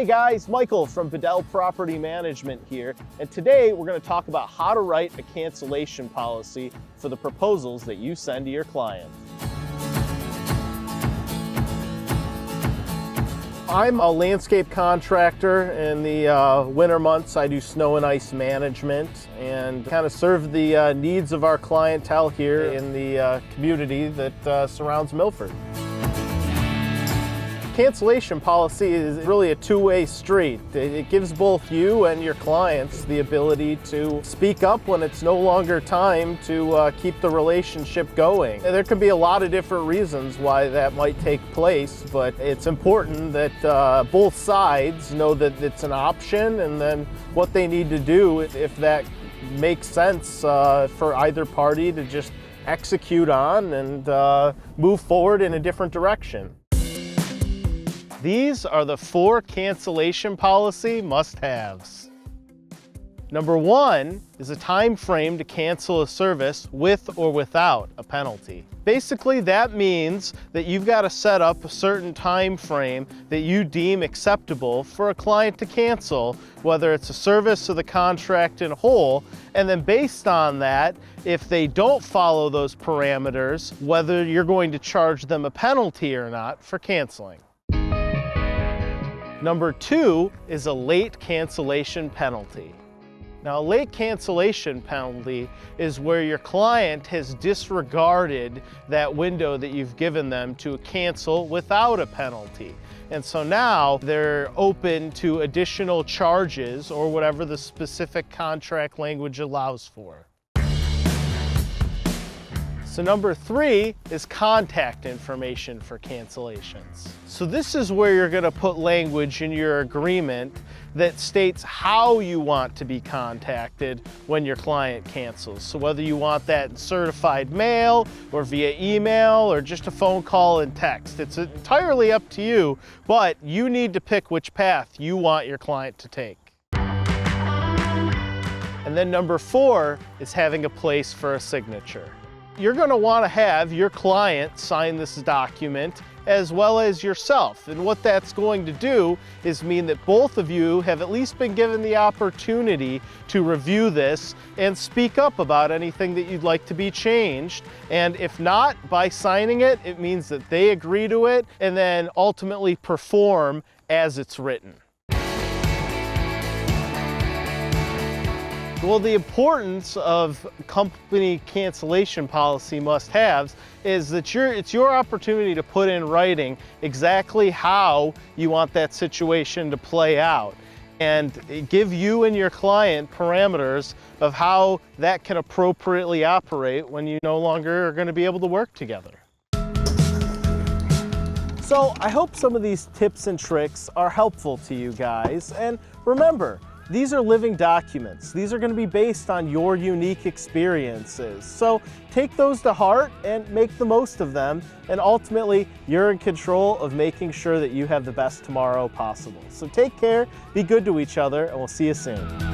Hey guys, Michael from Bedell Property Management here, and today we're going to talk about how to write a cancellation policy for the proposals that you send to your client. I'm a landscape contractor. In the winter months I do snow and ice management and kind of serve the needs of our clientele here in the community that surrounds Milford. Cancellation policy is really a two-way street. It gives both you and your clients the ability to speak up when it's no longer time to keep the relationship going. There can be a lot of different reasons why that might take place, but it's important that both sides know that it's an option and then what they need to do if that makes sense for either party to just execute on and move forward in a different direction. These are the 4 cancellation policy must-haves. Number 1 is a time frame to cancel a service with or without a penalty. Basically, that means that you've got to set up a certain time frame that you deem acceptable for a client to cancel, whether it's a service or the contract in whole, and then based on that, if they don't follow those parameters, whether you're going to charge them a penalty or not for canceling. Number 2 is a late cancellation penalty. Now, a late cancellation penalty is where your client has disregarded that window that you've given them to cancel without a penalty. And so now they're open to additional charges or whatever the specific contract language allows for. So number 3 is contact information for cancellations. So this is where you're going to put language in your agreement that states how you want to be contacted when your client cancels. So whether you want that in certified mail or via email or just a phone call and text, it's entirely up to you, but you need to pick which path you want your client to take. And then number 4 is having a place for a signature. You're going to want to have your client sign this document as well as yourself. And what that's going to do is mean that both of you have at least been given the opportunity to review this and speak up about anything that you'd like to be changed. And if not, by signing it, it means that they agree to it and then ultimately perform as it's written. Well, the importance of company cancellation policy must-haves is that it's your opportunity to put in writing exactly how you want that situation to play out and give you and your client parameters of how that can appropriately operate when you no longer are going to be able to work together. So I hope some of these tips and tricks are helpful to you guys, and remember, these are living documents. These are going to be based on your unique experiences. So take those to heart and make the most of them. And ultimately, you're in control of making sure that you have the best tomorrow possible. So take care, be good to each other, and we'll see you soon.